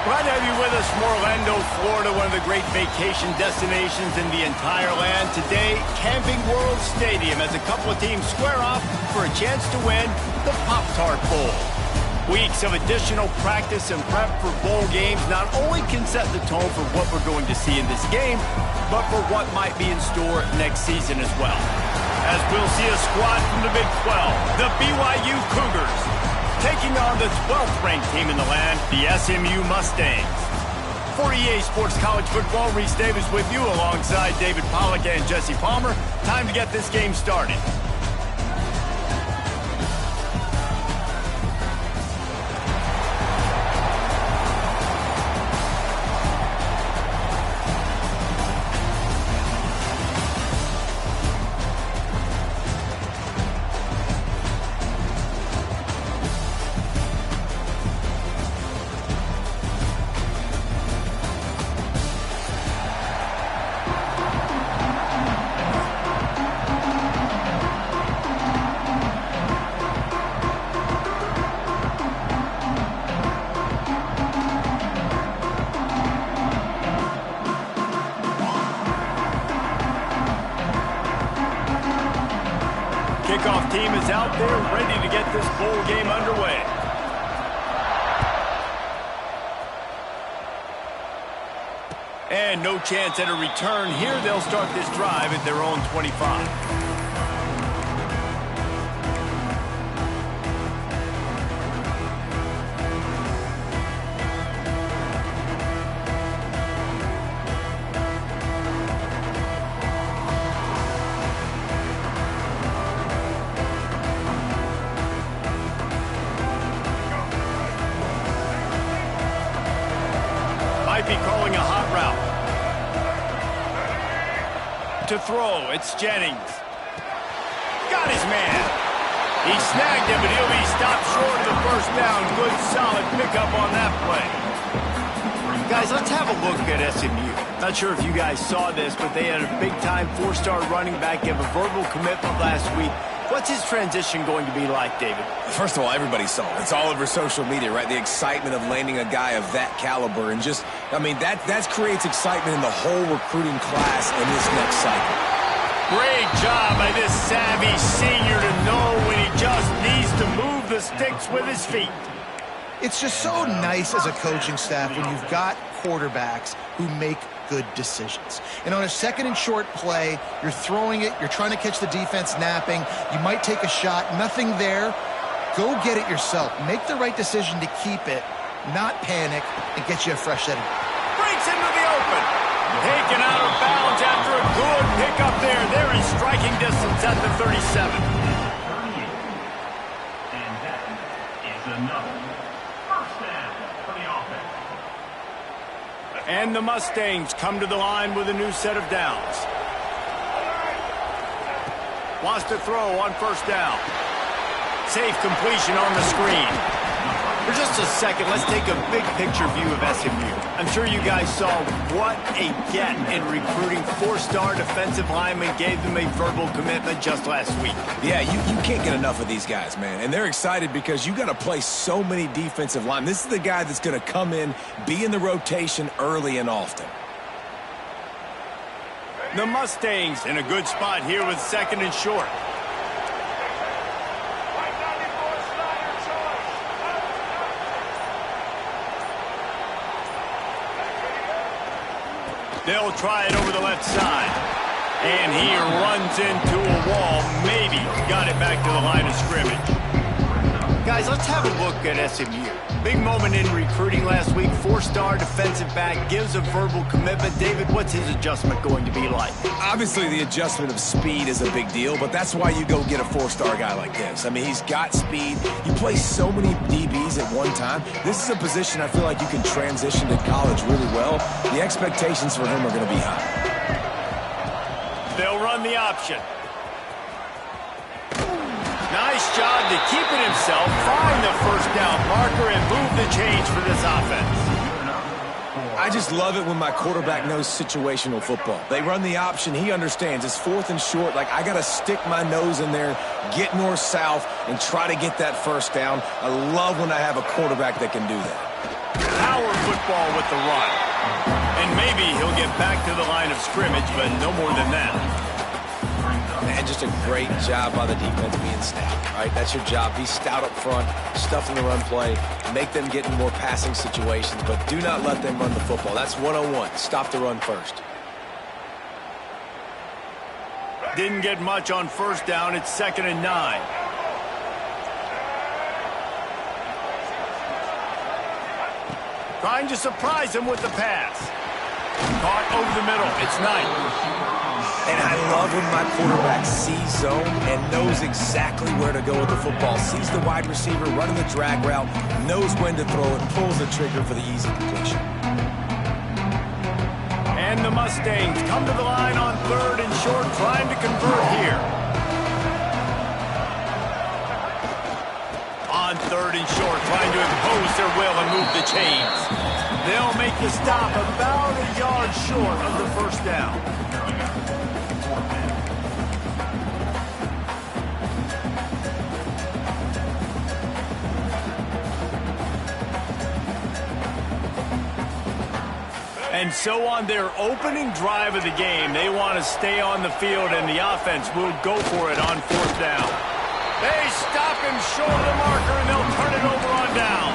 Glad to have you with us from Orlando, Florida, one of the great vacation destinations in the entire land. Today, Camping World Stadium as a couple of teams square off for a chance to win the Pop-Tart Bowl. Weeks of additional practice and prep for bowl games not only can set the tone for what we're going to see in this game, but for what might be in store next season as well. As we'll see a squad from the Big 12, the BYU Cougars, taking on the 12th ranked team in the land, the SMU Mustangs. For EA Sports College Football, Reese Davis with you alongside David Pollack and Jesse Palmer. Time to get this game started. Kickoff team is out there ready to get this bowl game underway. And no chance at a return here. They'll start this drive at their own 25. Might be calling a hot route. To throw, it's Jennings. Got his man. He snagged him, but he'll be stopped short of the first down. Good, solid pickup on that play. Guys, let's have a look at SMU. Not sure if you guys saw this, but they had a big-time four-star running back give a verbal commitment last week. What's his transition going to be like, David? First of all, everybody saw it. It's all over social media, right? The excitement of landing a guy of that caliber. And just, I mean, that creates excitement in the whole recruiting class in this next cycle. Great job by this savvy senior to know when he just needs to move the sticks with his feet. It's just so nice as a coaching staff when you've got quarterbacks who make good decisions. And on a second and short play, you're throwing it, you're trying to catch the defense napping, you might take a shot, nothing there. Go get it yourself. Make the right decision to keep it, not panic, and get you a fresh set. Breaks into the open. Taken out of bounds after a good pickup there. They're in striking distance at the 37. And that is enough. First down for the offense. And the Mustangs come to the line with a new set of downs. Wants to throw on first down. Safe completion on the screen. For just a second, let's take a big picture view of SMU. I'm sure you guys saw what a get in recruiting. Four-star defensive lineman gave them a verbal commitment just last week. Yeah, you can't get enough of these guys, man. And they're excited because you got to play so many defensive linemen. This is the guy that's going to come in, be in the rotation early and often. The Mustangs in a good spot here with second and short. They'll try it over the left side. And he runs into a wall. Maybe got it back to the line of scrimmage. Guys, let's have a look at SMU. Big moment in recruiting last week. Four-star defensive back gives a verbal commitment. David, what's his adjustment going to be like? Obviously, the adjustment of speed is a big deal, but that's why you go get a four-star guy like this. I mean, he's got speed. He plays so many DBs at one time. This is a position I feel like you can transition to college really well. The expectations for him are going to be high. They'll run the option. Nice job to keep it himself, find the first down marker, and move the change for this offense. I just love it when my quarterback knows situational football. They run the option. He understands. It's fourth and short. Like, I got to stick my nose in there, get north-south, and try to get that first down. I love when I have a quarterback that can do that. power football with the run. And maybe he'll get back to the line of scrimmage, but no more than that. Man, just a great job by the defense being stout, right? That's your job. Be stout up front, stuff in the run play, make them get in more passing situations, but do not let them run the football. That's 101. Stop the run first. Didn't get much on first down. It's 2nd and 9. Trying to surprise him with the pass. Caught over the middle. It's Knight. And I love when my quarterback sees zone and knows exactly where to go with the football. Sees the wide receiver running the drag route, knows when to throw it, pulls the trigger for the easy completion. And the Mustangs come to the line on 3rd and short, trying to convert here. On 3rd and short, trying to impose their will and move the chains. They'll make the stop about a yard short of the first down. And so on their opening drive of the game, they want to stay on the field, and the offense will go for it on 4th down. They stop him short of the marker, and they'll turn it over on down.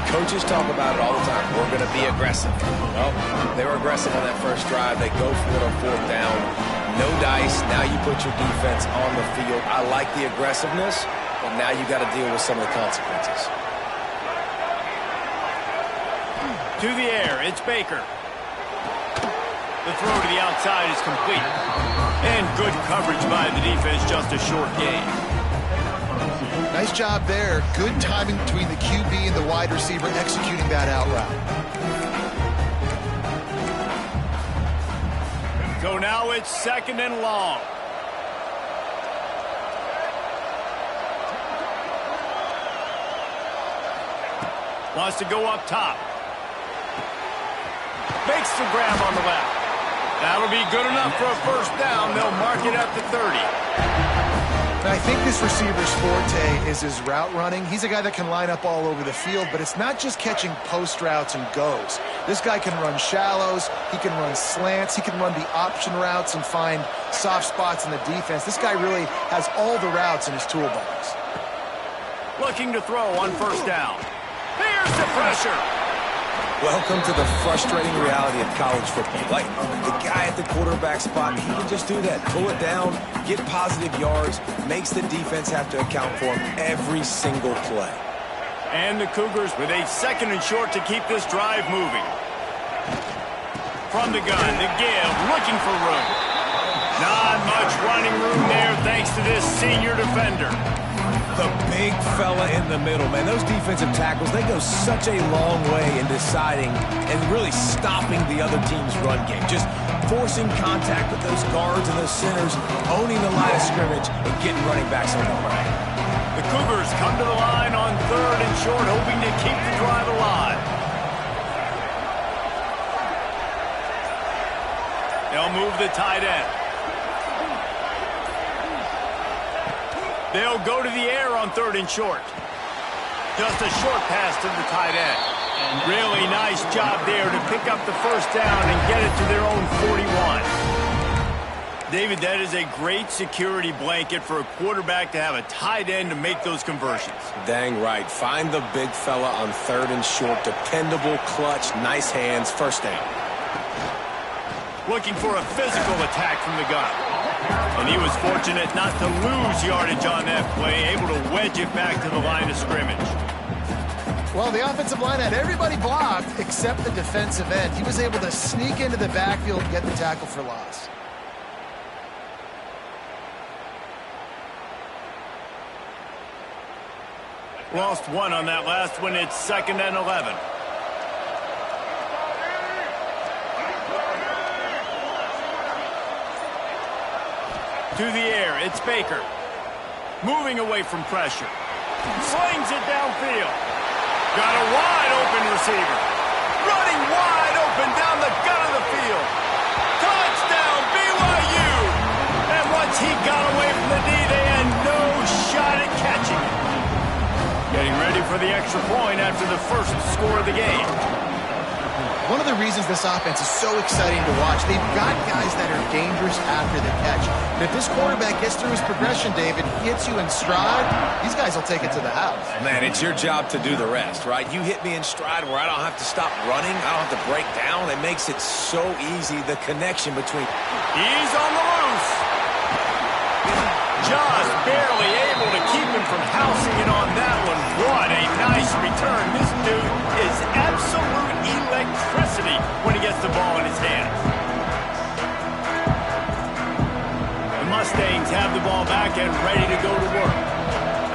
Coaches talk about it all the time. We're going to be aggressive. Well, they were aggressive on that first drive. They go for it on 4th down. No dice. Now you put your defense on the field. I like the aggressiveness, but now you got to deal with some of the consequences. To the air, it's Baker. The throw to the outside is complete. And good coverage by the defense, just a short gain. Nice job there. Good timing between the QB and the wide receiver executing that out route. So now it's 2nd and long. Wants to go up top. Makes the grab on the left. That'll be good enough for a first down. They'll mark it at the 30. I think this receiver's forte is his route running. He's a guy that can line up all over the field, but it's not just catching post routes and goes. This guy can run shallows, he can run slants, he can run the option routes and find soft spots in the defense. This guy really has all the routes in his toolbox. Looking to throw on first down. Here's the pressure. Welcome to the frustrating reality of college football. Like, the guy at the quarterback spot, he can just do that. Pull it down, get positive yards, makes the defense have to account for him every single play. And the Cougars with a 2nd and short to keep this drive moving. From the gun, to give, looking for room. Not much running room there thanks to this senior defender. The big fella in the middle, man. Those defensive tackles, they go such a long way in deciding and really stopping the other team's run game. Just forcing contact with those guards and those centers, owning the line of scrimmage, and getting running backs on the right. The Cougars come to the line on 3rd and short, hoping to keep the drive alive. They'll move the tight end. They'll go to the air on 3rd and short. Just a short pass to the tight end. Really nice job there to pick up the first down and get it to their own 41. David, that is a great security blanket for a quarterback to have a tight end to make those conversions. Dang right. Find the big fella on 3rd and short. Dependable, clutch, nice hands, first down. Looking for a physical attack from the gun. And he was fortunate not to lose yardage on that play, able to wedge it back to the line of scrimmage. Well, the offensive line had everybody blocked except the defensive end. He was able to sneak into the backfield and get the tackle for loss. Lost one on that last one. It's 2nd and 11. To the air, it's Baker. Moving away from pressure. Slings it downfield. Got a wide open receiver. Running wide open down the gut of the field. Touchdown, BYU! And once he got away from the D, they had no shot at catching it. Getting ready for the extra point after the first score of the game. One of the reasons this offense is so exciting to watch, they've got guys that are dangerous after the catch. And if this quarterback gets through his progression, David, hits you in stride, these guys will take it to the house. Man, it's your job to do the rest, right? You hit me in stride where I don't have to stop running. I don't have to break down. It makes it so easy, the connection between... He's on the loose. Just barely able to keep him from housing it on that one. What a nice return. This dude is absolute electricity when he gets the ball in his hands. The Mustangs have the ball back and ready to go to work.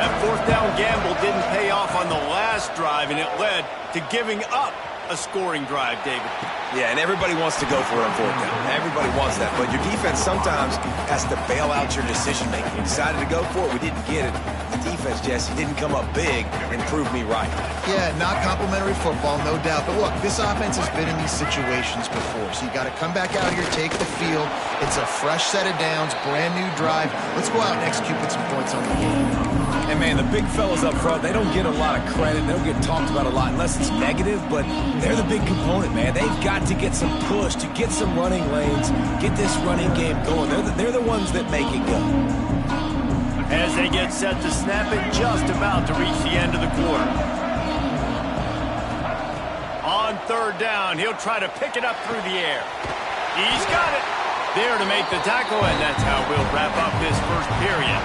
That fourth down gamble didn't pay off on the last drive, and it led to giving up a scoring drive, David. Yeah, and everybody wants to go for it on fourth down. Everybody wants that, but your defense sometimes has to bail out your decision-making. We decided to go for it. We didn't get it. The defense, Jesse, didn't come up big and prove me right. Yeah, not complimentary football, no doubt. But look, this offense has been in these situations before, so you got to come back out here, take the field. It's a fresh set of downs, brand new drive. Let's go out and execute, put some points on the game. And, man, the big fellas up front, they don't get a lot of credit. They don't get talked about a lot unless it's negative, but they're the big component, man. They've got to get some push, to get some running lanes, get this running game going. They're the ones that make it go. As they get set to snap it, just about to reach the end of the quarter. On third down, he'll try to pick it up through the air. He's got it. There to make the tackle, and that's how we'll wrap up this first period.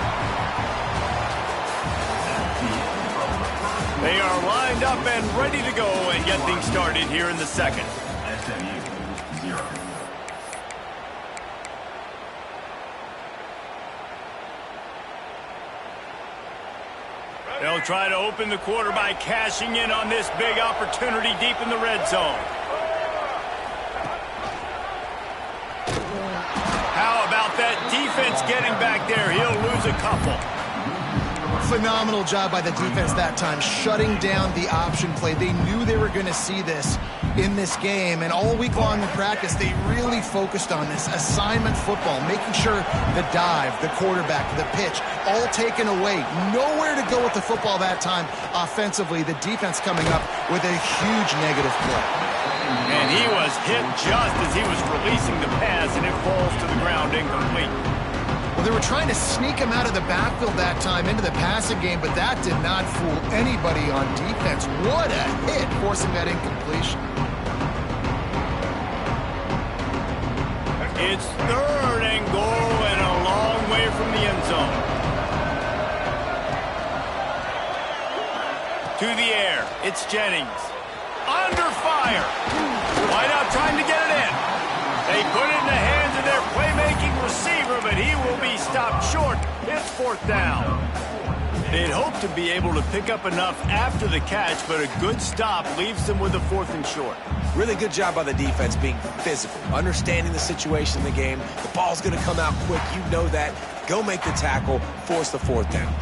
They are lined up and ready to go and get things started here in the second. SMU 0. They'll try to open the quarter by cashing in on this big opportunity deep in the red zone. How about that defense getting back there? He'll lose a couple. Phenomenal job by the defense that time, shutting down the option play. They knew they were going to see this in this game, and all week long in practice, they really focused on this assignment football, making sure the dive, the quarterback, the pitch, all taken away. Nowhere to go with the football that time offensively. The defense coming up with a huge negative play. And he was hit just as he was releasing the pass, and it falls to the ground incomplete. Well, they were trying to sneak him out of the backfield that time into the passing game, but that did not fool anybody on defense. What a hit, forcing that incompletion. It's third and goal and a long way from the end zone. To the air, it's Jennings. Under fire. Wide out trying to get it in. They put it in the hands of their playmaking receiver, but he will be stopped short. It's fourth down. They'd hoped to be able to pick up enough after the catch, but a good stop leaves them with a fourth and short. Really good job by the defense being physical, understanding the situation in the game. The ball's going to come out quick. You know that. Go make the tackle, force the fourth down.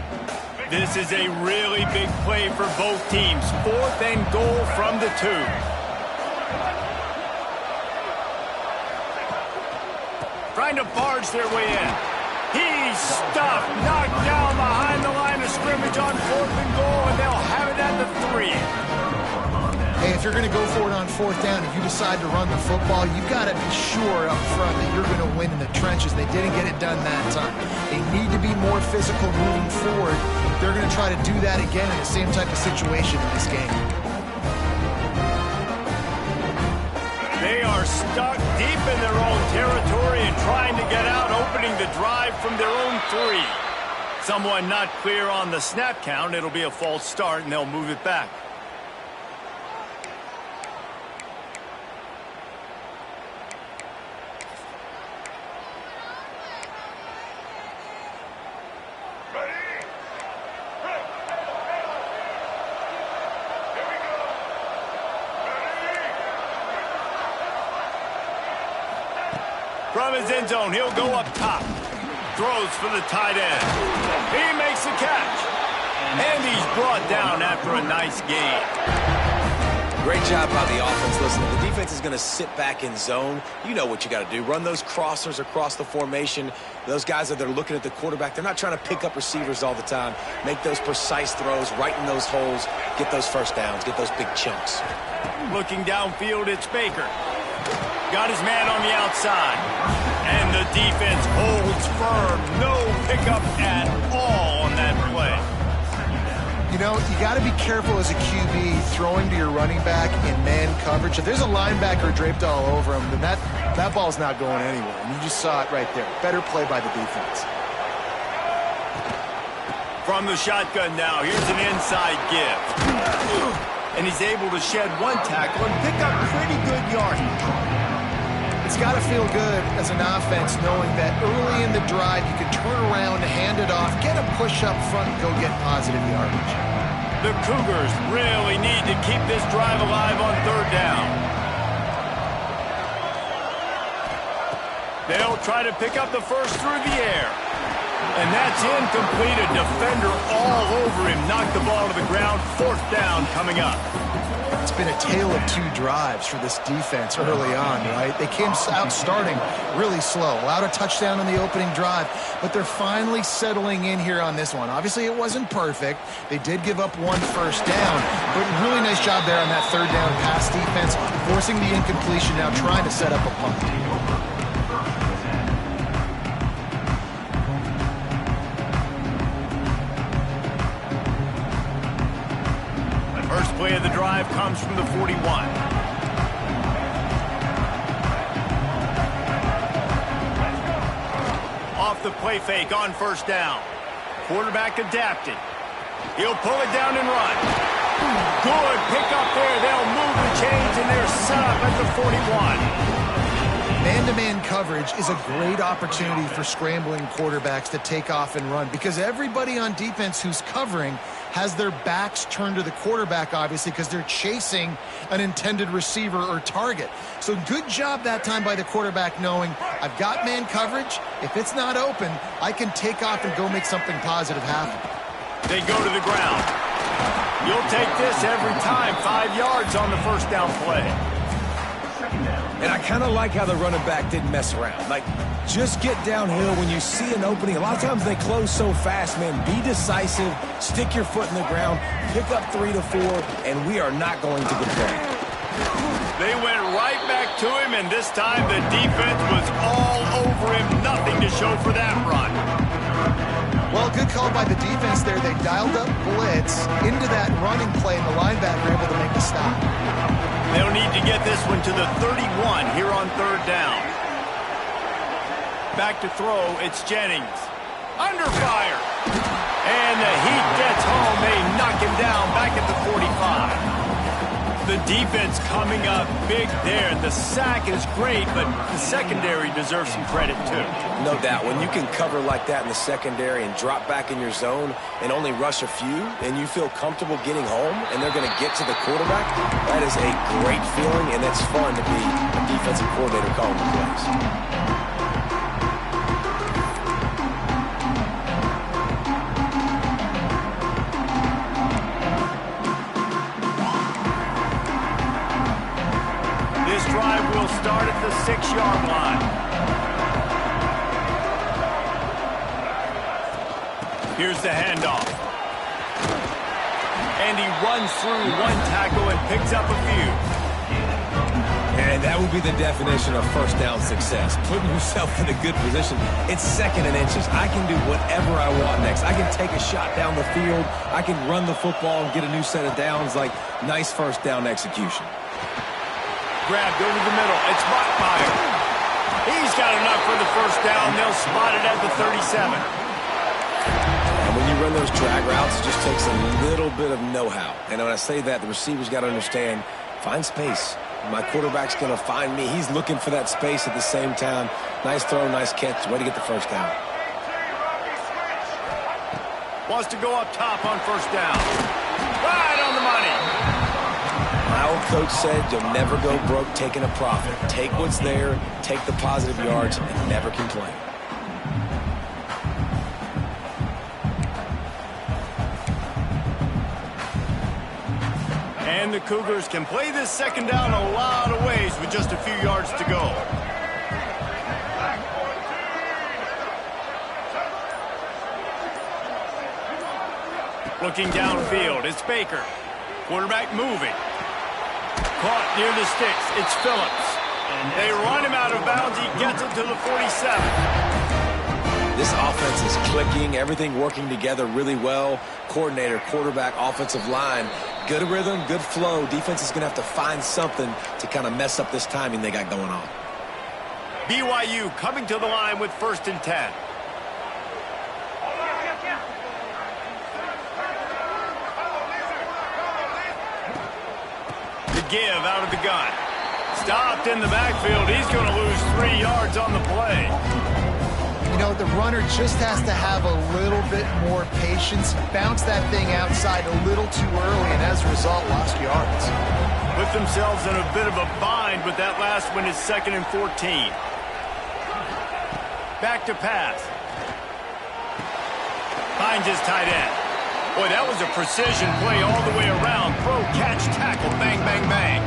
This is a really big play for both teams. Fourth and goal from the 2. Trying to barge their way in. He's stuffed, knocked down behind the line of scrimmage on fourth and goal, and they'll have it at the 3. Hey, if you're going to go for it on fourth down, if you decide to run the football, you've got to be sure up front that you're going to win in the trenches. They didn't get it done that time. They need to be more physical moving forward. They're going to try to do that again in the same type of situation in this game. They are stuck deep in their own territory and trying to get out, opening the drive from their own 3. Someone not clear on the snap count. It'll be a false start, and they'll move it back. From his end zone, he'll go up top. Throws for the tight end. He makes the catch. And he's brought down after a nice gain. Great job by the offense. Listen, if the defense is going to sit back in zone, you know what you got to do. Run those crossers across the formation. Those guys that are looking at the quarterback, they're not trying to pick up receivers all the time. Make those precise throws, right in those holes, get those first downs, get those big chunks. Looking downfield, it's Baker. Got his man on the outside. And the defense holds firm. No pickup at all on that play. You know, you got to be careful as a QB throwing to your running back in man coverage. If there's a linebacker draped all over him, then that ball's not going anywhere. And you just saw it right there. Better play by the defense. From the shotgun now, here's an inside give. And he's able to shed one tackle and pick up pretty good yardage. It's got to feel good as an offense knowing that early in the drive you can turn around, hand it off, get a push up front, and go get positive yardage. The Cougars really need to keep this drive alive on third down. They'll try to pick up the first through the air. And that's incomplete. A defender all over him. Knocked the ball to the ground. Fourth down coming up. It's been a tale of two drives for this defense early on, right? They came out starting really slow, allowed a touchdown on the opening drive, but they're finally settling in here on this one. Obviously, it wasn't perfect. They did give up one first down, but really nice job there on that third down pass defense, forcing the incompletion, now trying to set up a punt. First play of the drive comes from the 41. Off the play fake on first down. Quarterback adapted. He'll pull it down and run. Good pick up there. They'll move the chains, and they're set up at the 41. Man-to-man coverage is a great opportunity for scrambling quarterbacks to take off and run because everybody on defense who's covering has their backs turned to the quarterback, obviously, because they're chasing an intended receiver or target. So good job that time by the quarterback knowing I've got man coverage. If it's not open, I can take off and go make something positive happen. They go to the ground. You'll take this every time. 5 yards on the first down play. And I kind of like how the running back didn't mess around. Like, just get downhill when you see an opening. A lot of times they close so fast, man. Be decisive, stick your foot in the ground, pick up 3 to 4, and we are not going to complain. They went right back to him, and this time the defense was all over him. Nothing to show for that run. Well, good call by the defense there. They dialed up blitz into that running play, and the linebacker able to make the stop. They'll need to get this one to the 31 here on third down. Back to throw, it's Jennings. Under fire. And the heat gets home. They knock him down back at the 45. The defense coming up big there. The sack is great, but the secondary deserves some credit too. No doubt. When you can cover like that in the secondary and drop back in your zone and only rush a few, and you feel comfortable getting home, and they're going to get to the quarterback, that is a great feeling, and it's fun to be a defensive coordinator calling the plays. Drive will start at the 6-yard line. Here's the handoff. And he runs through one tackle and picks up a few. And that would be the definition of first down success. Putting yourself in a good position. It's second and inches. I can do whatever I want next. I can take a shot down the field. I can run the football and get a new set of downs. Like, nice first down execution. Grabbed over the middle. It's Bachmeier. He's got enough for the first down. They'll spot it at the 37. And when you run those drag routes, it just takes a little bit of know-how. And when I say that, the receiver's got to understand, find space. My quarterback's going to find me. He's looking for that space at the same time. Nice throw, nice catch. Way to get the first down. Wants to go up top on first down. Right on the money. My old coach said you'll never go broke taking a profit. Take what's there, take the positive yards, and never complain. And the Cougars can play this second down a lot of ways with just a few yards to go. Looking downfield, it's Baker. Quarterback moving. Caught near the sticks, it's Phillips. They run him out of bounds, he gets it to the 47. This offense is clicking, everything working together really well. Coordinator, quarterback, offensive line, good rhythm, good flow. Defense is going to have to find something to kind of mess up this timing they got going on. BYU coming to the line with 1st and 10. The give out of the gun. Stopped in the backfield. He's going to lose 3 yards on the play. You know, the runner just has to have a little bit more patience, bounce that thing outside a little too early, and as a result, lost yards. Put themselves in a bit of a bind, but that last one is 2nd and 14. Back to pass. Finds his tight end. Boy, that was a precision play all the way around. Throw, catch, tackle, bang, bang, bang.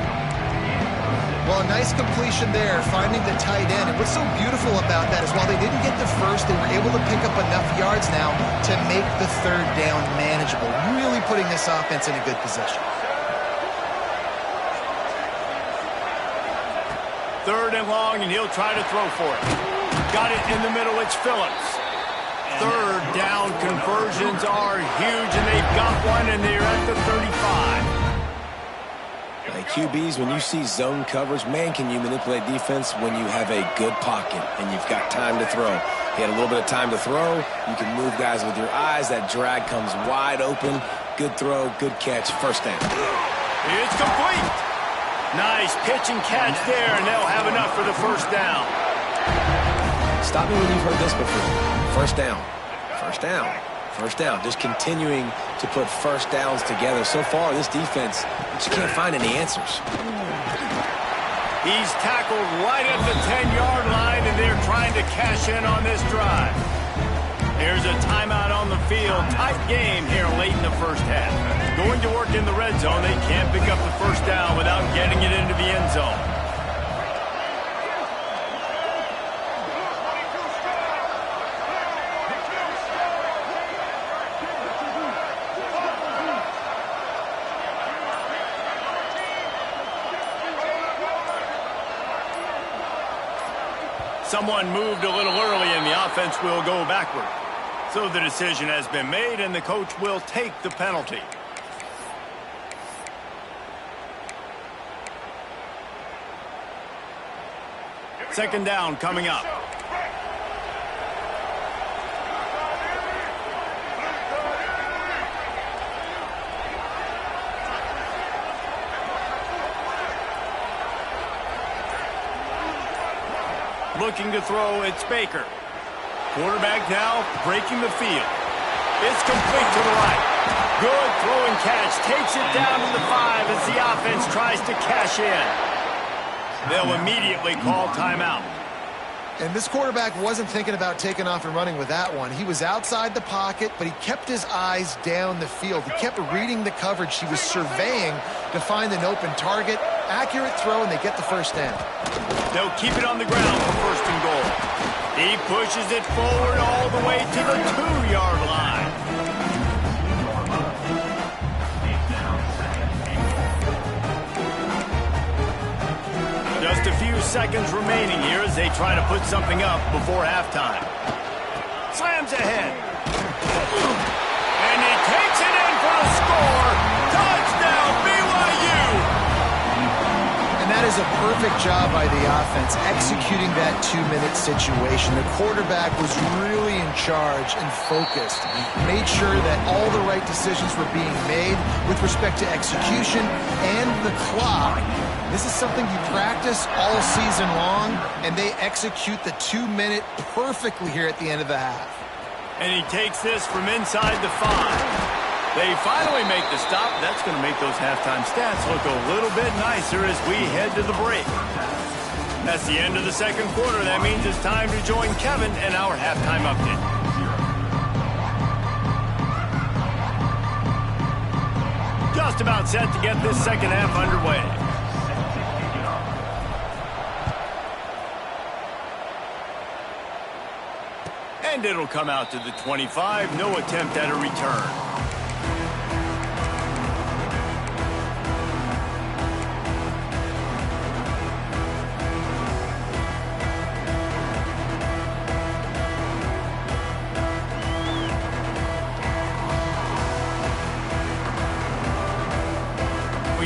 Well, a nice completion there, finding the tight end. And what's so beautiful about that is while they didn't get the first, they were able to pick up enough yards now to make the 3rd down manageable, really putting this offense in a good position. 3rd and long, and he'll try to throw for it. Got it in the middle, it's Phillips. 3rd down conversions are huge, and they've got one, and they're at the 35. QBs, when you see zone coverage, man, can you manipulate defense when you have a good pocket and you've got time to throw. He had a little bit of time to throw. You can move guys with your eyes. That drag comes wide open. Good throw, good catch, 1st down. It's complete. Nice pitch and catch there, and they'll have enough for the 1st down. Stop me when you've heard this before. 1st down, 1st down, 1st down. Just continuing to put 1st downs together. So far, this defense just can't find any answers. He's tackled right at the 10-yard line, and they're trying to cash in on this drive. There's a timeout on the field. Tight game here late in the 1st half. Going to work in the red zone. They can't pick up the 1st down without getting it into the end zone. Someone moved a little early, and the offense will go backward. So the decision has been made, and the coach will take the penalty. Second down coming up. Looking to throw, it's Baker. Quarterback now breaking the field. It's complete to the right. Good throw and catch. Takes it down to the 5 as the offense tries to cash in. They'll immediately call timeout. And this quarterback wasn't thinking about taking off and running with that one. He was outside the pocket, but he kept his eyes down the field. He kept reading the coverage. He was surveying to find an open target. Accurate throw, and they get the 1st down. They'll keep it on the ground for 1st and goal. He pushes it forward all the way to the 2-yard line. Just a few seconds remaining here as they try to put something up before halftime. Slams ahead. And he takes it in for the score. Touchdown, BYU! And that is a perfect job by the offense, executing that 2-minute situation. The quarterback was really in charge and focused. Made sure that all the right decisions were being made with respect to execution and the clock. This is something you practice all season long, and they execute the 2-minute perfectly here at the end of the half. And he takes this from inside the 5. They finally make the stop. That's going to make those halftime stats look a little bit nicer as we head to the break. That's the end of the 2nd quarter. That means it's time to join Kevin and our halftime update. Just about set to get this second half underway. And it'll come out to the 25. No attempt at a return.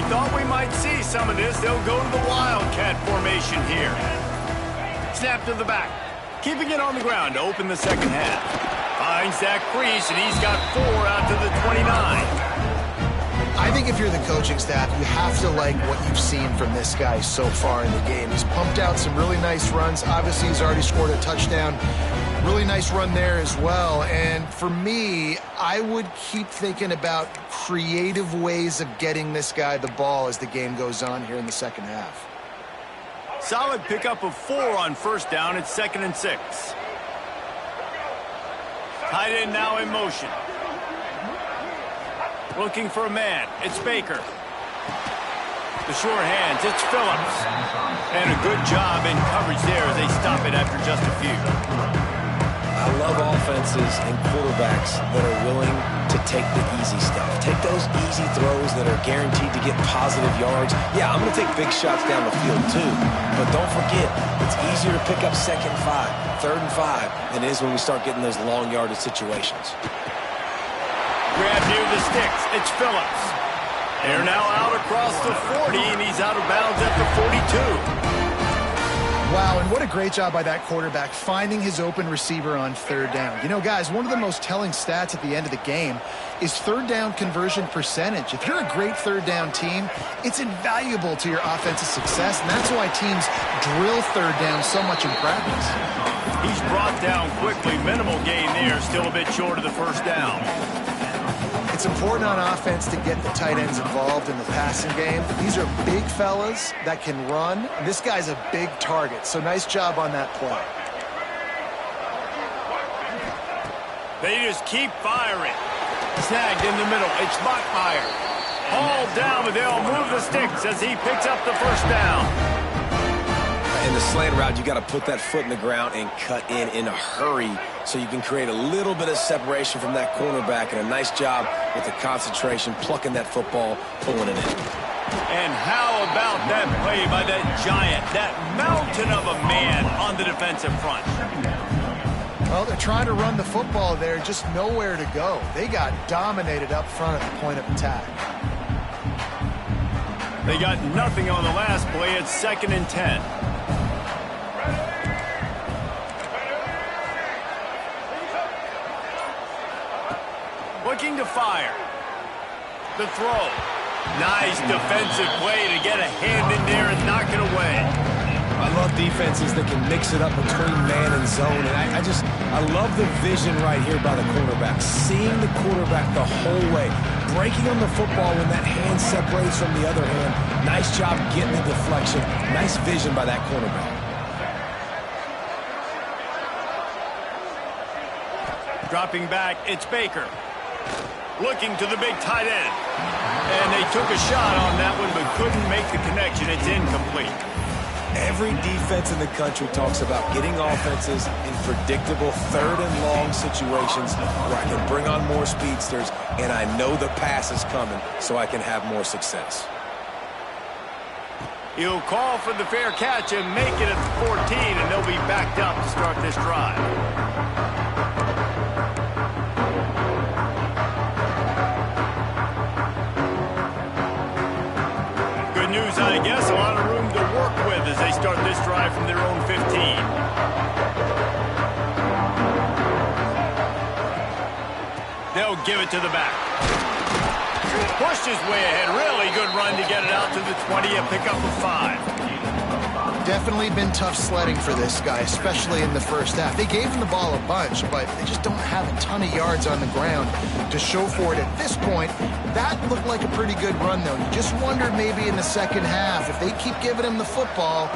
Thought we might see some of this. They'll go to the Wildcat formation here. Snap to the back. Keeping it on the ground to open the second half. Finds that crease, and he's got 4 out to the 29. I think if you're the coaching staff, you have to like what you've seen from this guy so far in the game. He's pumped out some really nice runs. Obviously, he's already scored a touchdown. Really nice run there as well. And for me, I would keep thinking about creative ways of getting this guy the ball as the game goes on here in the second half. Solid pickup of 4 on first down. It's 2nd and 6. Tight end now in motion. Looking for a man. It's Baker. The short hands. It's Phillips. And a good job in coverage there as they stop it after just a few. I love offenses and quarterbacks that are willing to take the easy stuff. Take those easy throws that are guaranteed to get positive yards. Yeah, I'm going to take big shots down the field too. But don't forget, it's easier to pick up 2nd and 5, 3rd and 5 than it is when we start getting those long yardage situations. Grab near the sticks. It's Phillips. They're now out across the 40, and he's out of bounds at the 42. Wow, and what a great job by that quarterback finding his open receiver on 3rd down. You know, guys, one of the most telling stats at the end of the game is 3rd down conversion percentage. If you're a great 3rd down team, it's invaluable to your offensive success, and that's why teams drill 3rd down so much in practice. He's brought down quickly. Minimal gain there, still a bit short of the 1st down. It's important on offense to get the tight ends involved in the passing game. These are big fellas that can run. And this guy's a big target, so nice job on that play. They just keep firing. Snagged in the middle. It's Bachmeier. Hauled down, but they'll move the sticks as he picks up the 1st down. In the slant route, you got to put that foot in the ground and cut in a hurry so you can create a little bit of separation from that cornerback, and a nice job with the concentration, plucking that football, pulling it in. And how about that play by that giant, that mountain of a man on the defensive front? Well, they're trying to run the football there, just nowhere to go. They got dominated up front at the point of attack. They got nothing on the last play. It's 2nd and 10. Looking to fire. The throw. Nice defensive play to get a hand in there and knock it away. I love defenses that can mix it up between man and zone, and I love the vision right here by the quarterback. Seeing the quarterback the whole way. Breaking on the football when that hand separates from the other hand. Nice job getting the deflection. Nice vision by that quarterback. Dropping back, it's Baker. Looking to the big tight end. And they took a shot on that one, but couldn't make the connection. It's incomplete. Every defense in the country talks about getting offenses in predictable 3rd and long situations where I can bring on more speedsters, and I know the pass is coming, so I can have more success. He'll call for the fair catch and make it at the 14, and they'll be backed up to start this drive. Good news, I guess. A lot of room to work with as they start this drive from their own 15. They'll give it to the back. Pushed his way ahead. Really good run to get it out to the 20, a pickup of 5. Definitely been tough sledding for this guy, especially in the first half. They gave him the ball a bunch, but they just don't have a ton of yards on the ground to show for it at this point. That looked like a pretty good run, though. You just wondered maybe in the second half, if they keep giving him the football,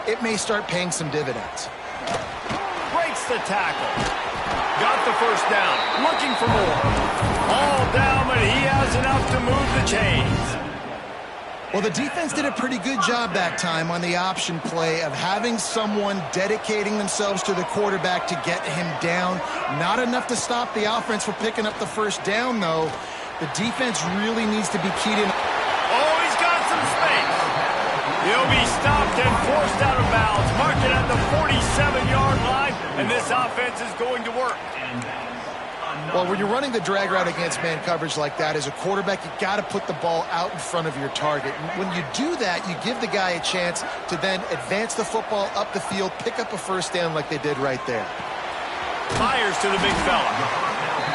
it may start paying some dividends. Breaks the tackle. Got the 1st down. Looking for more. All down, but he has enough to move the chains. Well, the defense did a pretty good job that time on the option play of having someone dedicating themselves to the quarterback to get him down. Not enough to stop the offense from picking up the first down, though. The defense really needs to be keyed in. Oh, he's got some space. He'll be stopped and forced out of bounds. Marked it at the 47-yard line, and this offense is going to work. Well, when you're running the drag route against man coverage like that, as a quarterback, you got to put the ball out in front of your target. When you do that, you give the guy a chance to then advance the football up the field, pick up a first down like they did right there. Fires to the big fella.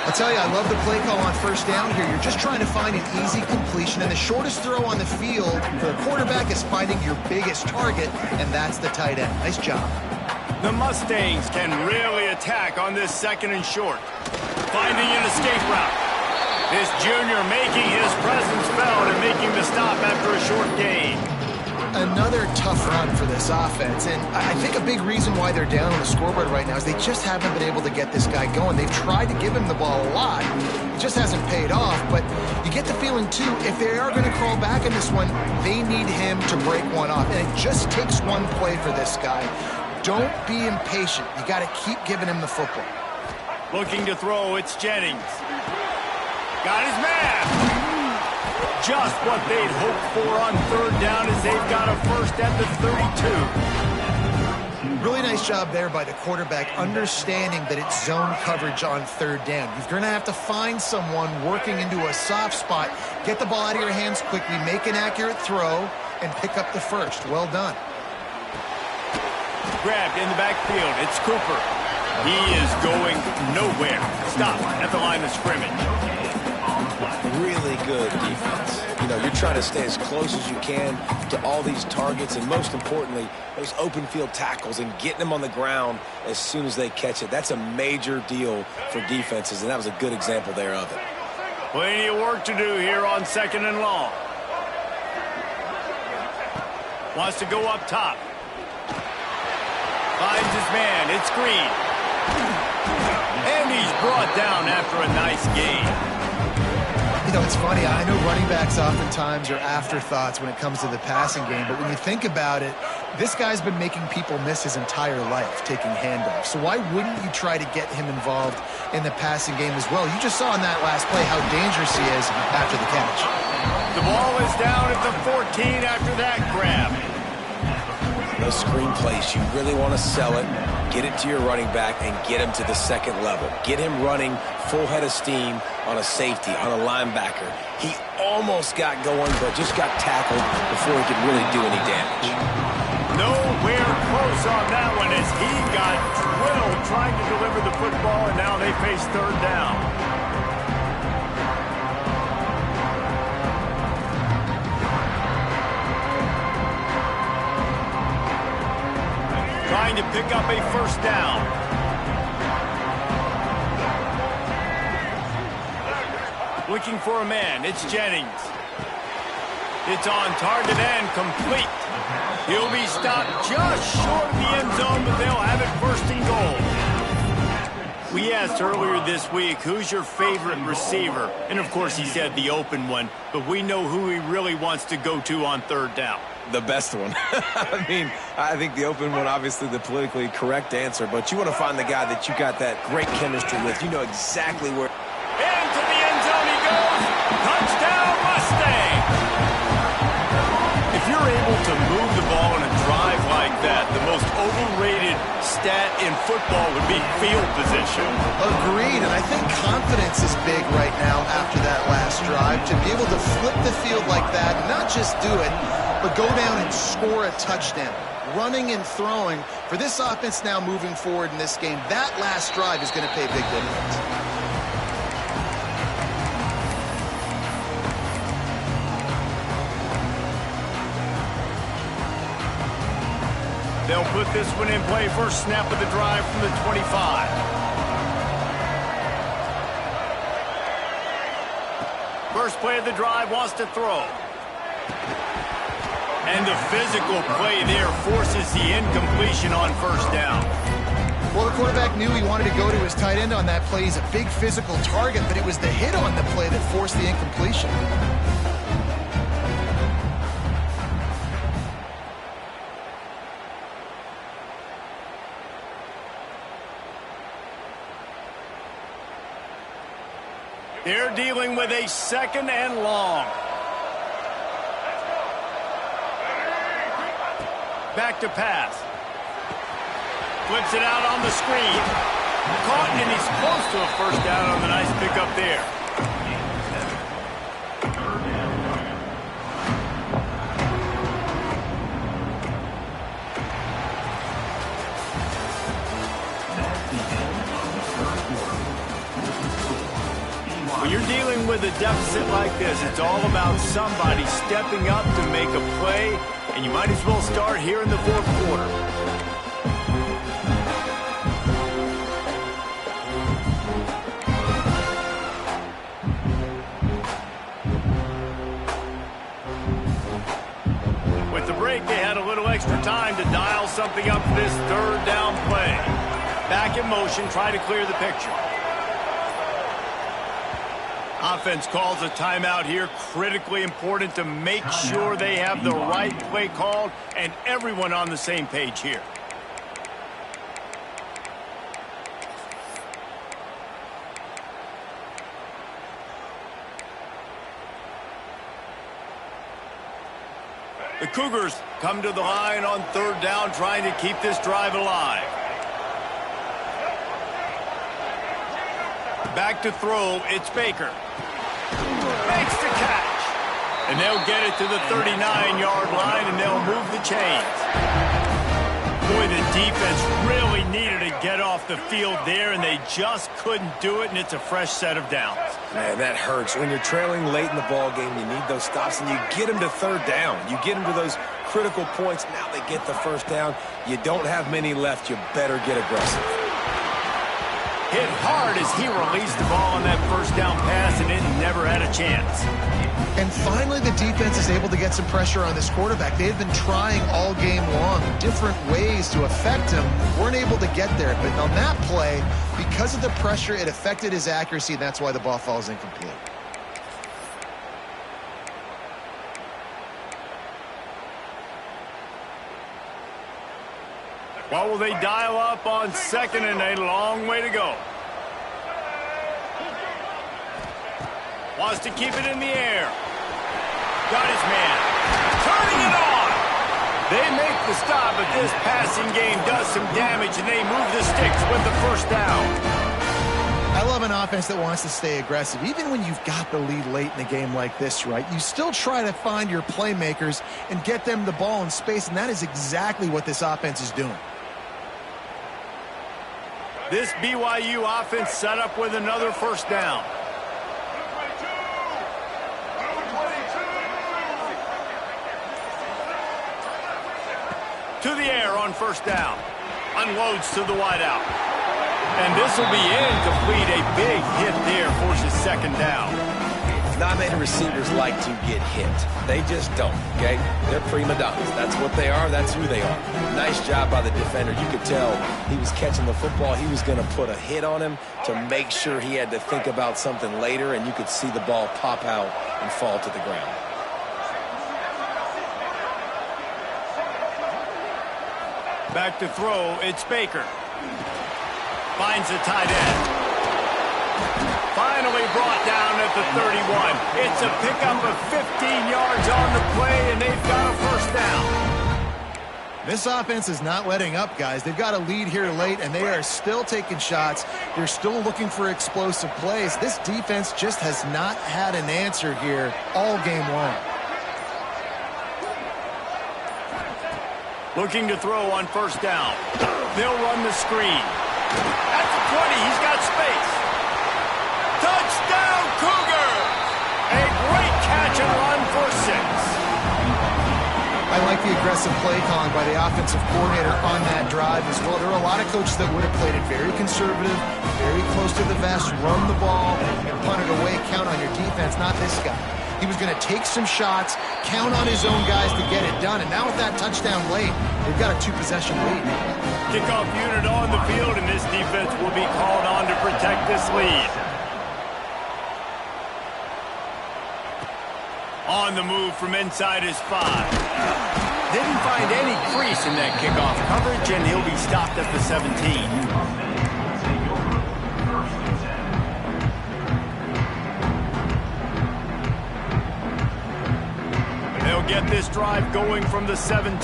I'll tell you, I love the play call on first down here. You're just trying to find an easy completion, and the shortest throw on the field for the quarterback is finding your biggest target, and that's the tight end. Nice job. The Mustangs can really attack on this second and short. Finding an escape route. This junior making his presence felt and making the stop after a short gain. Another tough run for this offense, and I think a big reason why they're down on the scoreboard right now is they just haven't been able to get this guy going. They've tried to give him the ball a lot. It just hasn't paid off, but you get the feeling, too, if they are going to crawl back in this one, they need him to break one off, and it just takes one play for this guy. Don't be impatient. You got to keep giving him the football. Looking to throw, it's Jennings. Got his man. Just what they'd hoped for on third down as they've got a first at the 32. Really nice job there by the quarterback, understanding that it's zone coverage on third down. You're going to have to find someone working into a soft spot, get the ball out of your hands quickly, make an accurate throw, and pick up the first. Well done. Grabbed in the backfield. It's Cooper. He is going nowhere. Stop at the line of scrimmage. Really good defense. You know, you're trying to stay as close as you can to all these targets, and most importantly, those open field tackles and getting them on the ground as soon as they catch it. That's a major deal for defenses, and that was a good example there of it. Plenty of work to do here on second and long. Wants to go up top. Finds his man. It's Green. And he's brought down after a nice gain. You know, it's funny. I know running backs oftentimes are afterthoughts when it comes to the passing game, but when you think about it, this guy's been making people miss his entire life taking handoffs. So why wouldn't you try to get him involved in the passing game as well? You just saw in that last play how dangerous he is after the catch. The ball is down at the 14 after that grab. Those screen plays, you really want to sell it, get it to your running back, and get him to the second level. Get him running full head of steam on a safety, on a linebacker. He almost got going, but just got tackled before he could really do any damage. Nowhere close on that one as he got drilled trying to deliver the football, and now they face third down. Trying to pick up a first down. Looking for a man. It's Jennings. It's on target and complete. He'll be stopped just short of the end zone, but they'll have it first and goal. We asked earlier this week, who's your favorite receiver? And, of course, he said the open one, but we know who he really wants to go to on third down. The best one. I mean, I think the open one, obviously the politically correct answer, but you want to find the guy that you got that great chemistry with. You know exactly where. Into the end zone he goes. Touchdown, Mustang. If you're able to move the ball in a drive like that, the most overrated stat in football would be field position. Agreed, and I think confidence is big right now after that last drive. To be able to flip the field like that, not just do it, but go down and score a touchdown. Running and throwing. For this offense now moving forward in this game, that last drive is going to pay big dividends. They'll put this one in play. First snap of the drive from the 25. First play of the drive, wants to throw. And the physical play there forces the incompletion on first down. Well, the quarterback knew he wanted to go to his tight end on that play. He's a big physical target, but it was the hit on the play that forced the incompletion. They're dealing with a second and long. Back to pass. Flips it out on the screen. Caught, and he's close to a first down on the nice pickup there. When you're dealing with a deficit like this, it's all about somebody stepping up to make a play, and you might as well start here in the fourth quarter. With the break, they had a little extra time to dial something up for this third down play. Back in motion, try to clear the picture. Offense calls a timeout here. Critically important to make sure they have the right play called and everyone on the same page here. The Cougars come to the line on third down, trying to keep this drive alive. Back to throw, it's Baker. Makes the catch. And they'll get it to the 39-yard line, and they'll move the chains. Boy, the defense really needed to get off the field there, and they just couldn't do it, and it's a fresh set of downs. Man, that hurts. When you're trailing late in the ball game, you need those stops, and you get them to third down. You get them to those critical points. Now they get the first down. You don't have many left. You better get aggressive. Hit hard as he released the ball on that first down pass, and it never had a chance. And finally, the defense is able to get some pressure on this quarterback. They had been trying all game long different ways to affect him. Weren't able to get there. But on that play, because of the pressure, it affected his accuracy, and that's why the ball falls incomplete. What will they dial up on second, and a long way to go? Wants to keep it in the air. Got his man. Turning it on. They make the stop, but this passing game does some damage, and they move the sticks with the first down. I love an offense that wants to stay aggressive. Even when you've got the lead late in the game like this, right, you still try to find your playmakers and get them the ball in space, and that is exactly what this offense is doing. This BYU offense set up with another first down. To the air on first down. Unloads to the wideout. And this will be incomplete. A big hit there forces second down. Not many receivers like to get hit. They just don't, okay? They're prima donnas. That's what they are. That's who they are. Nice job by the defender. You could tell he was catching the football. He was going to put a hit on him to make sure he had to think about something later, and you could see the ball pop out and fall to the ground. Back to throw, it's Baker. Finds the tight end. Finally brought down at the 31. It's a pickup of 15 yards on the play, and they've got a first down. This offense is not letting up, guys. They've got a lead here late, and they are still taking shots. They're still looking for explosive plays. This defense just has not had an answer here all game long. Looking to throw on first down. They'll run the screen. At the 20, he's got space. Touchdown, Cougars! A great catch and run for 6. I like the aggressive play calling by the offensive coordinator on that drive as well. There are a lot of coaches that would have played it very conservative, very close to the vest, run the ball, and punt it away, count on your defense. Not this guy. He was going to take some shots, count on his own guys to get it done. And now with that touchdown late, they've got a 2-possession lead. Kickoff unit on the field, and this defense will be called on to protect this lead. On the move from inside his 5. Didn't find any crease in that kickoff coverage, and he'll be stopped at the 17. They'll get this drive going from the 17.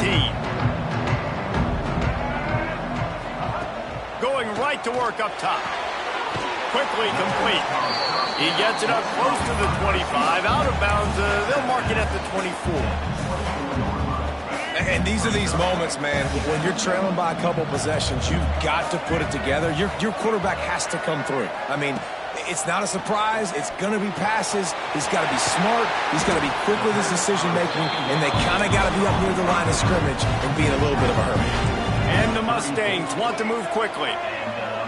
Going right to work up top. Quickly complete. He gets it up close to the 25. Out of bounds, they'll mark it at the 24. And these are these moments, man, when you're trailing by a couple possessions, you've got to put it together. Your quarterback has to come through. I mean, it's not a surprise. It's going to be passes. He's got to be smart. He's got to be quick with his decision-making, and they kind of got to be up near the line of scrimmage and be in a little bit of a hurry. And the Mustangs want to move quickly.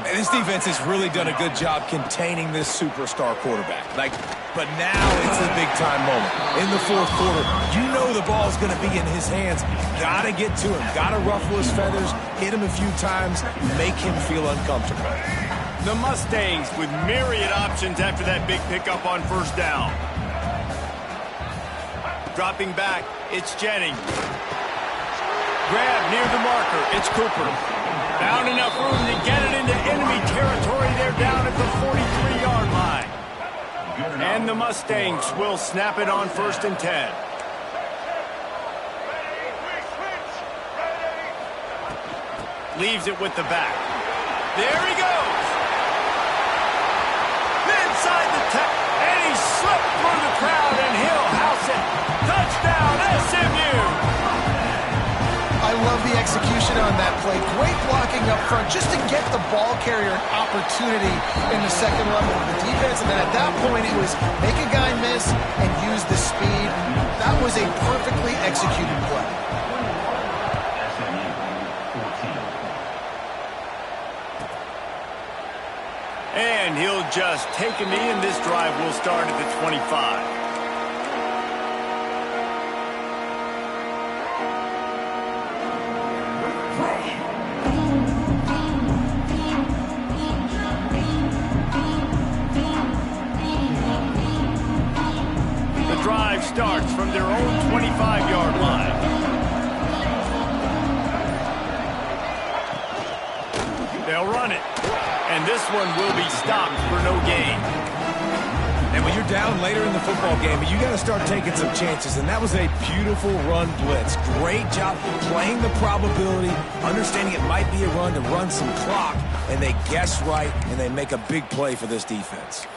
And this defense has really done a good job containing this superstar quarterback. But now it's a big-time moment. In the fourth quarter, you know the ball's going to be in his hands. Got to get to him. Got to ruffle his feathers, hit him a few times, make him feel uncomfortable. The Mustangs with myriad options after that big pickup on first down. Dropping back, it's Jennings. Grab near the marker, it's Cooper. Found enough room to get it into enemy territory. They're down at the 43-yard line. And the Mustangs will snap it on 1st and 10. Leaves it with the back. There he goes. Inside the and he slipped through the crowd, and he'll house it. Touchdown, SMU. I love the execution on that play. Great blocking up front just to get the ball carrier an opportunity in the second level of the defense. And then at that point, it was make a guy miss and use the speed. That was a perfectly executed play. And he'll just take a knee, and this drive will start at the 25. Starts from their own 25-yard line. They'll run it. And this one will be stopped for no gain. And when you're down later in the football game, you got to start taking some chances. And that was a beautiful run blitz. Great job playing the probability, understanding it might be a run to run some clock. And they guess right, and they make a big play for this defense.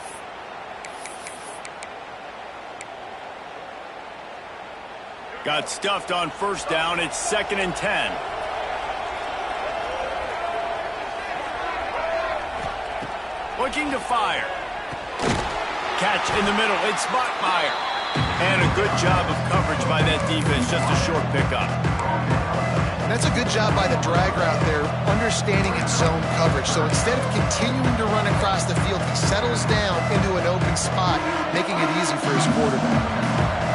Got stuffed on first down. It's 2nd and 10. Looking to fire. Catch in the middle. It's Bachmeier. And a good job of coverage by that defense. Just a short pickup. That's a good job by the drag route there, understanding its zone coverage. So instead of continuing to run across the field, he settles down into an open spot, making it easy for his quarterback.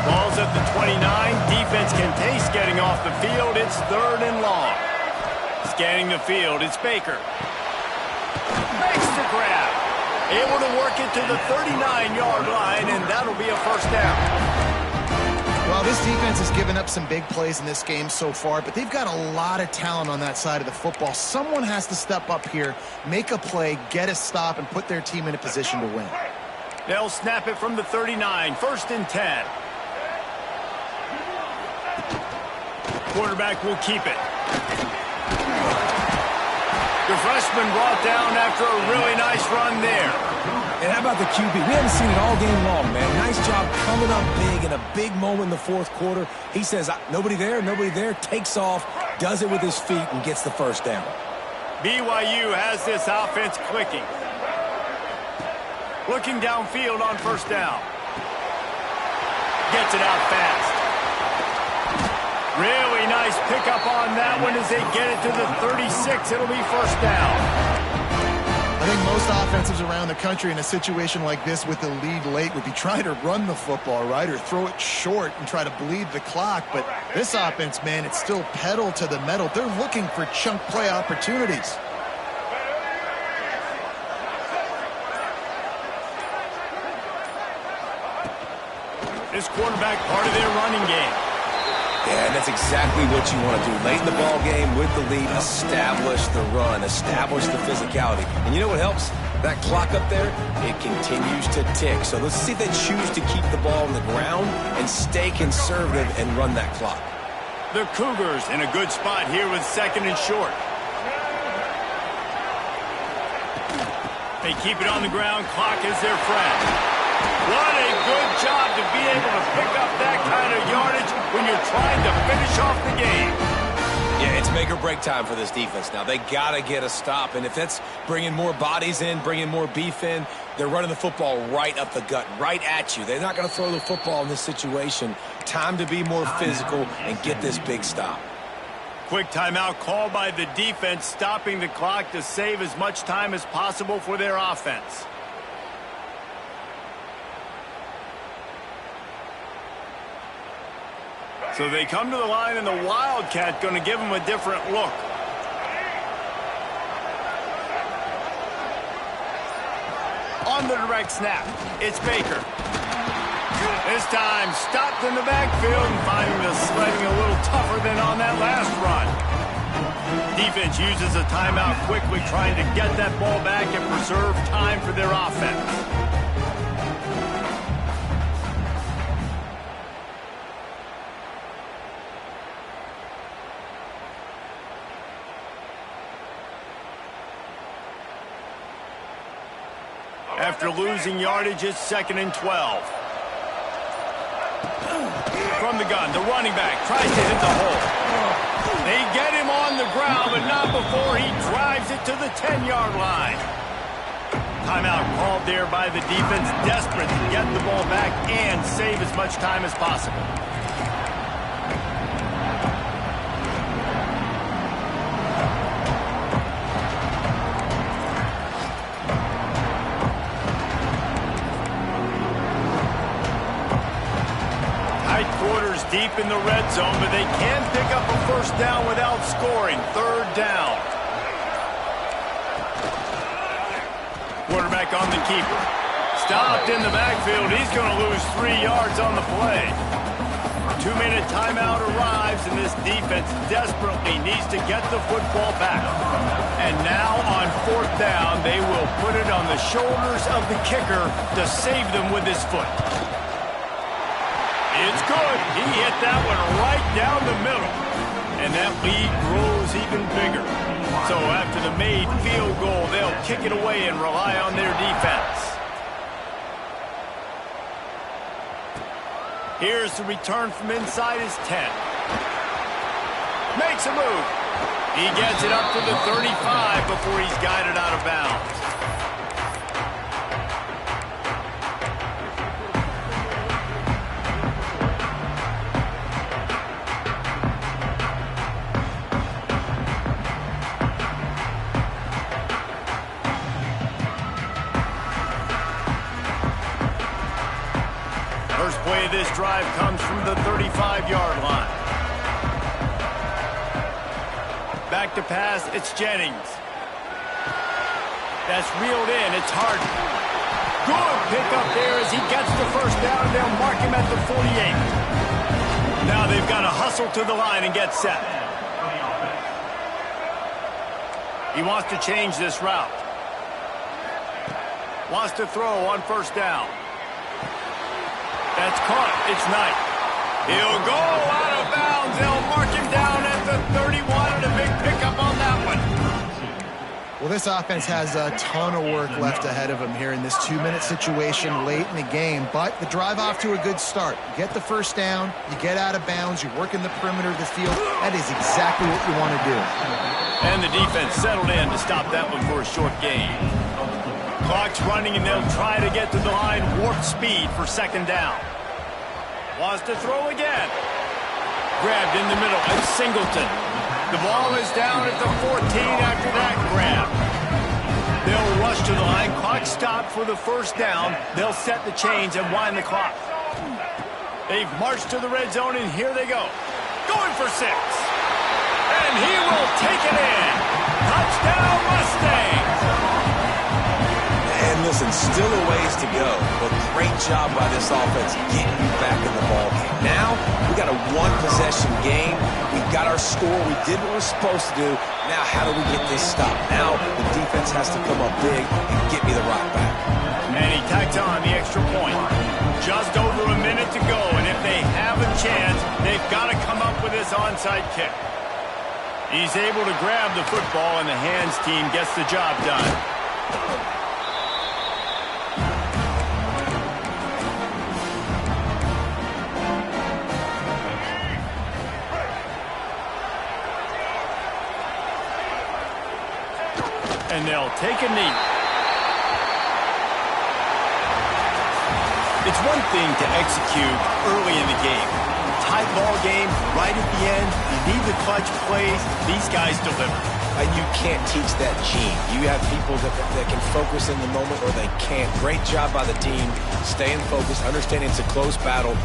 Ball's at the 29. Defense can taste getting off the field. It's 3rd and long. Scanning the field, it's Baker. Makes the grab. Able to work it to the 39-yard line, and that'll be a first down. Well, this defense has given up some big plays in this game so far, but they've got a lot of talent on that side of the football. Someone has to step up here, make a play, get a stop, and put their team in a position to win. They'll snap it from the 39, 1st and 10. Quarterback will keep it. The freshman brought down after a really nice run there. And how about the QB? We haven't seen it all game long, man. Nice job coming up big in a big moment in the fourth quarter. He says, nobody there, takes off, does it with his feet, and gets the first down. BYU has this offense clicking. Looking downfield on first down. Gets it out fast. Really nice pickup on that one as they get it to the 36. It'll be first down. I think most offensives around the country in a situation like this with the lead late would be trying to run the football, right, or throw it short and try to bleed the clock. But this offense, man, it's still pedal to the metal. They're looking for chunk play opportunities. This quarterback part of their running game. Yeah, and that's exactly what you want to do. Late in the ball game with the lead, establish the run, establish the physicality. And you know what helps? That clock up there, it continues to tick. So let's see if they choose to keep the ball on the ground and stay conservative and run that clock. The Cougars in a good spot here with 2nd and short. They keep it on the ground. Clock is their friend. What a good job to be able to pick up that kind of yardage when you're trying to finish off the game. Yeah, it's make or break time for this defense now. They got to get a stop, and if that's bringing more bodies in, bringing more beef in, they're running the football right up the gut, right at you. They're not going to throw the football in this situation. Time to be more physical and get this big stop. Quick timeout called by the defense, stopping the clock to save as much time as possible for their offense. So they come to the line, and the Wildcat going to give them a different look. On the direct snap, it's Baker. This time stopped in the backfield and finding the sledding a little tougher than on that last run. Defense uses a timeout quickly, trying to get that ball back and preserve time for their offense. After losing yardage, it's 2nd and 12. From the gun, the running back tries to hit the hole. They get him on the ground, but not before he drives it to the 10-yard line. Timeout called there by the defense, desperate to get the ball back and save as much time as possible. Quarters deep in the red zone, but they can pick up a first down without scoring. 3rd down. Quarterback on the keeper. Stopped in the backfield. He's going to lose 3 yards on the play. 2-minute timeout arrives, and this defense desperately needs to get the football back. And now on 4th down, they will put it on the shoulders of the kicker to save them with his foot. It's good. He hit that one right down the middle. And that lead grows even bigger. So after the made field goal, they'll kick it away and rely on their defense. Here's the return from inside his 10. Makes a move. He gets it up to the 35 before he's guided out of bounds. First play of this drive comes from the 35-yard line. Back to pass, it's Jennings. That's reeled in, it's Harden. Good pickup there as he gets the first down, and they'll mark him at the 48. Now they've got to hustle to the line and get set. He wants to change this route. Wants to throw on 1st down. That's caught. It's Knight. He'll go out of bounds. They'll mark him down at the 31, and a big pickup on that one. Well, this offense has a ton of work left ahead of them here in this 2-minute situation late in the game, but the drive off to a good start. You get the first down, you get out of bounds, you work in the perimeter of the field. That is exactly what you want to do. And the defense settled in to stop that one for a short gain. Clock's running, and they'll try to get to the line warp speed for 2nd down. Wants to throw again. Grabbed in the middle. It's Singleton. The ball is down at the 14 after that grab. They'll rush to the line. Clock stopped for the first down. They'll set the chains and wind the clock. They've marched to the red zone, and here they go. Going for 6. And he will take it in. Touchdown, Mustangs. And listen, still a ways to go, but great job by this offense getting you back in the ballgame. Now, we got a one-possession game. We got our score. We did what we're supposed to do. Now, how do we get this stopped? Now, the defense has to come up big and get me the rock back. And he tacked on the extra point. Just over a minute to go, and if they have a chance, they've got to come up with this onside kick. He's able to grab the football, and the hands team gets the job done. And they'll take a knee. It's one thing to execute early in the game. Tight ball game, right at the end. You need the clutch plays. These guys deliver. And you can't teach that gene. You have people that can focus in the moment or they can't. Great job by the team, staying focused, understanding it's a close battle.